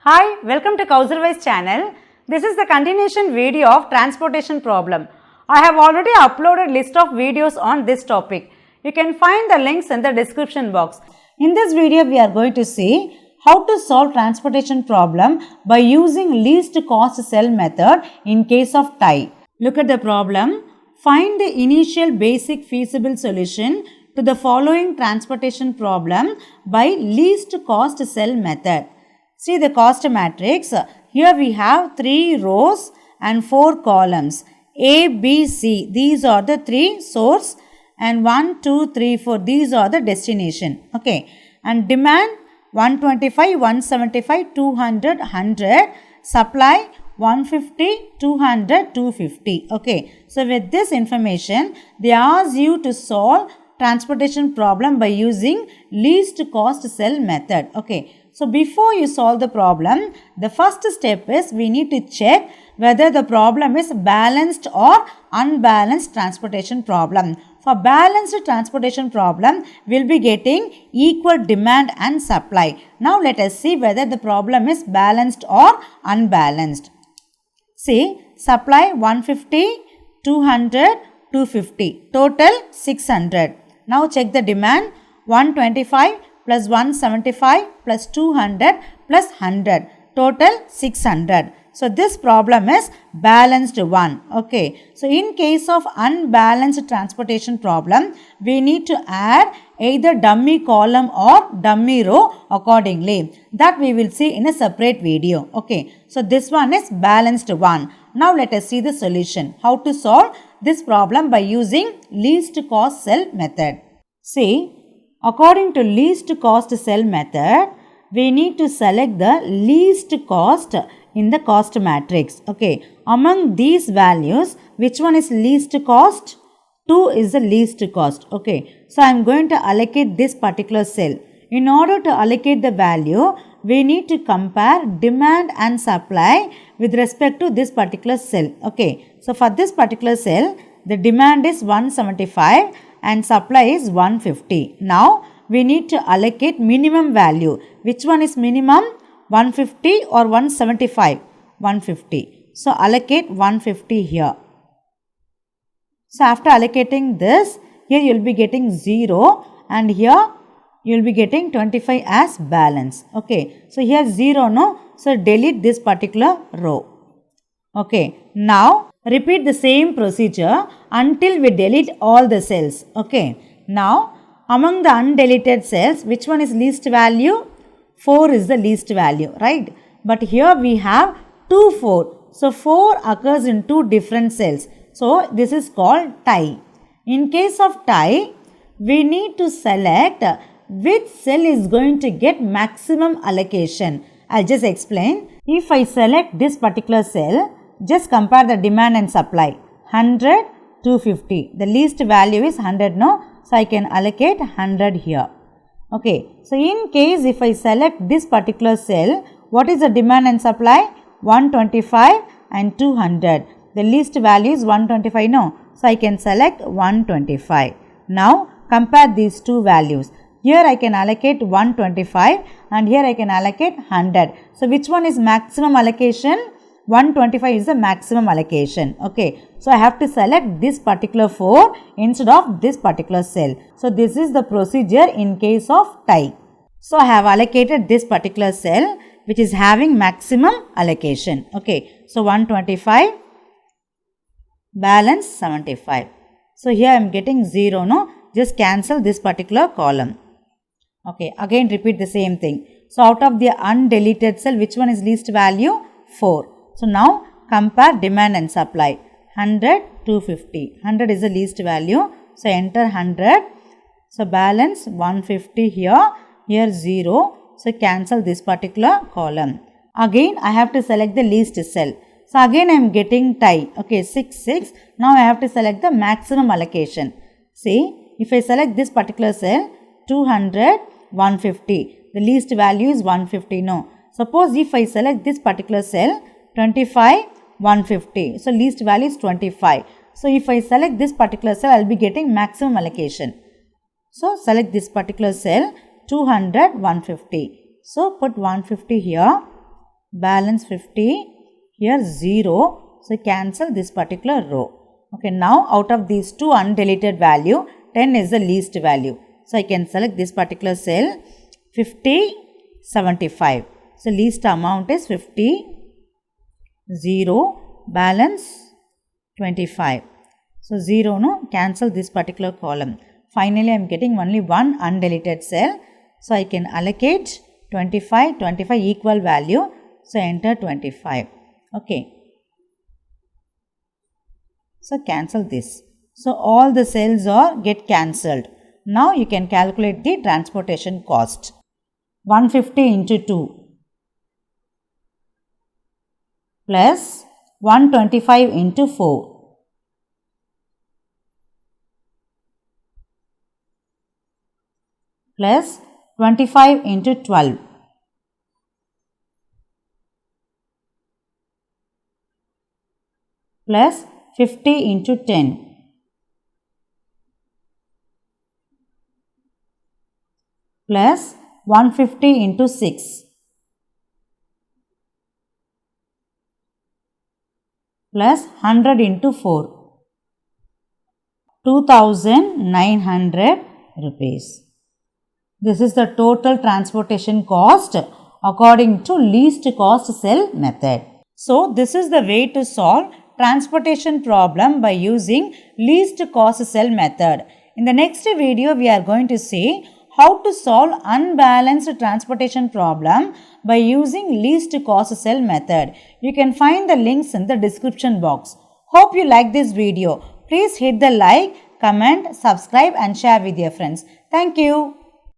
Hi, welcome to Kauserwise channel. This is the continuation video of transportation problem. I have already uploaded list of videos on this topic. You can find the links in the description box. In this video, we are going to see how to solve transportation problem by using least cost cell method in case of tie. Look at the problem. Find the initial basic feasible solution to the following transportation problem by least cost cell method. See the cost matrix. Here we have 3 rows and 4 columns. A, B, C. These are the 3 source and 1, 2, 3, 4. These are the destination. Okay. And demand 125, 175, 200, 100. Supply 150, 200, 250. Okay. So with this information, they ask you to solve transportation problem by using least cost cell method. Okay. So before you solve the problem, the first step is we need to check whether the problem is balanced or unbalanced transportation problem. For balanced transportation problem, we will be getting equal demand and supply. Now let us see whether the problem is balanced or unbalanced. See, supply 150, 200, 250, total 600. Now check the demand 125 plus 175 plus 200 plus 100, total 600. So this problem is balanced one. Okay. So in case of unbalanced transportation problem, we need to add either dummy column or dummy row accordingly. That we will see in a separate video. Okay. So this one is balanced one. Now let us see the solution. How to solve this problem by using least cost cell method. See, according to least cost cell method, we need to select the least cost in the cost matrix. Okay. Among these values, which one is least cost? 2 is the least cost. Okay. So, I am going to allocate this particular cell. In order to allocate the value, we need to compare demand and supply with respect to this particular cell. Okay. So, for this particular cell, the demand is 175 and supply is 150. Now, we need to allocate minimum value. Which one is minimum? 150 or 175? 150. So, allocate 150 here. So, after allocating this, here you will be getting 0 and here you will be getting 25 as balance. Okay. So, here 0 no. So, delete this particular row. Okay. Now, repeat the same procedure until we delete all the cells. Okay. Now, among the undeleted cells, which one is least value? 4 is the least value, right? But here we have 2, 4. So, 4 occurs in 2 different cells. So, this is called tie. In case of tie, we need to select which cell is going to get maximum allocation. I'll just explain. If I select this particular cell, just compare the demand and supply. 100, 250. The least value is 100, no? So, I can allocate 100 here. Okay. So, in case if I select this particular cell, what is the demand and supply? 125 and 200. The least value is 125, no? So, I can select 125. Now, compare these two values. Here I can allocate 125 and here I can allocate 100. So, which one is maximum allocation? 125 is the maximum allocation. Okay. So, I have to select this particular 4 instead of this particular cell. So, this is the procedure in case of tie. So, I have allocated this particular cell which is having maximum allocation. Okay. So, 125 balance 75. So, here I am getting 0, no? Just cancel this particular column. Okay. Again repeat the same thing. So, out of the undeleted cell, which one is least value? 4. So, now compare demand and supply. 100, 250. 100 is the least value. So, enter 100. So, balance 150 here. Here 0. So, cancel this particular column. Again, I have to select the least cell. So, again I am getting tie. Okay, 6, 6. Now, I have to select the maximum allocation. See, if I select this particular cell, 200, 150. The least value is 150. No. Suppose if I select this particular cell, 25, 150. So, least value is 25. So, if I select this particular cell, I will be getting maximum allocation. So, select this particular cell, 200, 150. So, put 150 here. balance 50, here 0, so cancel this particular row. Okay, now out of these two undeleted value, 10 is the least value. So I can select this particular cell, 50, 75. So least amount is 50, 0, balance 25. So 0, no, cancel this particular column. Finally, I am getting only one undeleted cell. So I can allocate 25, 25 equal value. So enter 25. Okay. So cancel this. So all the cells get cancelled. Now you can calculate the transportation cost. 150 into 2 plus 125 into 4 plus 25 into 12 plus 50 into 10 plus 150 into 6 plus 100 into 4, 2,900 rupees. This is the total transportation cost according to least cost cell method. So, this is the way to solve transportation problem by using least cost cell method. In the next video, we are going to see how to solve unbalanced transportation problem by using least cost cell method. You can find the links in the description box. Hope you like this video. Please hit the like, comment, subscribe and share with your friends. Thank you.